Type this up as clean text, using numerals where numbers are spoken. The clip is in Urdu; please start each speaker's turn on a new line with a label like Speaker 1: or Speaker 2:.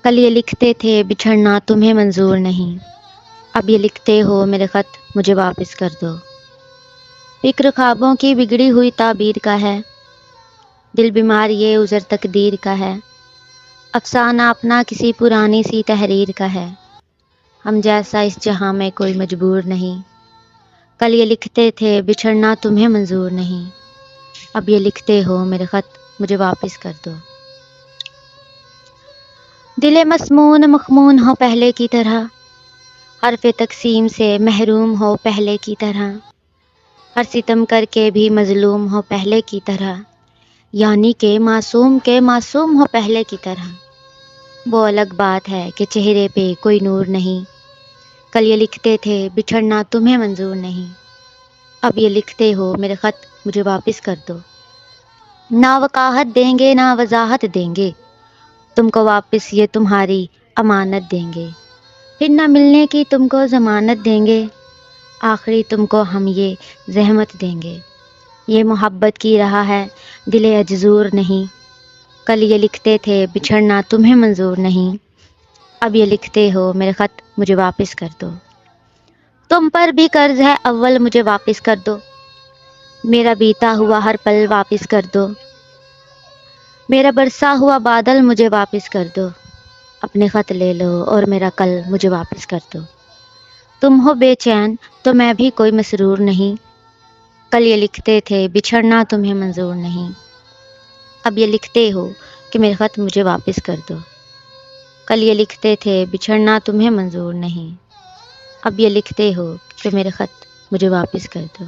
Speaker 1: کل یہ لکھتے تھے بچھڑنا تمہیں منظور نہیں، اب یہ لکھتے ہو میرے خط مجھے واپس کر دو۔ فکر خوابوں کی بگڑی ہوئی تعبیر کا ہے، دل بیمار یہ عذر تقدیر کا ہے، افسانہ اپنا کسی پرانی سی تحریر کا ہے، ہم جیسا اس جہاں میں کوئی مجبور نہیں، کل یہ لکھتے تھے بچھڑنا تمہیں منظور نہیں، اب یہ لکھتے ہو میرے خط مجھے واپس کر دو۔ دل مسمون مخمون ہو پہلے کی طرح، حرف تقسیم سے محروم ہو پہلے کی طرح، ہر ستم کر کے بھی مظلوم ہو پہلے کی طرح، یعنی کہ معصوم کے معصوم ہو پہلے کی طرح۔ وہ الگ بات ہے کہ چہرے پہ کوئی نور نہیں، کل یہ لکھتے تھے بچھڑنا تمہیں منظور نہیں، اب یہ لکھتے ہو میرے خط مجھے واپس کر دو۔ نہ وقاحت دیں گے نہ وضاحت دیں گے، تم کو واپس یہ تمہاری امانت دیں گے، پھر نہ ملنے کی تم کو ضمانت دیں گے، آخری تم کو ہم یہ زحمت دیں گے۔ یہ محبت کی راہ ہے دل اجزور نہیں، کل یہ لکھتے تھے بچھڑنا تمہیں منظور نہیں، اب یہ لکھتے ہو میرے خط مجھے واپس کر دو۔ تم پر بھی قرض ہے اول مجھے واپس کر دو، میرا بیتا ہوا ہر پل واپس کر دو، میرا برسا ہوا بادل مجھے واپس کر دو، اپنے خط لے لو اور میرا کل مجھے واپس کر دو۔ تم ہو بے چین تو میں بھی کوئی مسرور نہیں، کل یہ لکھتے تھے بچھڑنا تمہیں منظور نہیں، اب یہ لکھتے ہو کہ میرے خط مجھے واپس کر دو۔ کل یہ لکھتے تھے بچھڑنا تمہیں منظور نہیں، اب یہ لکھتے ہو کہ میرے خط مجھے واپس کر دو۔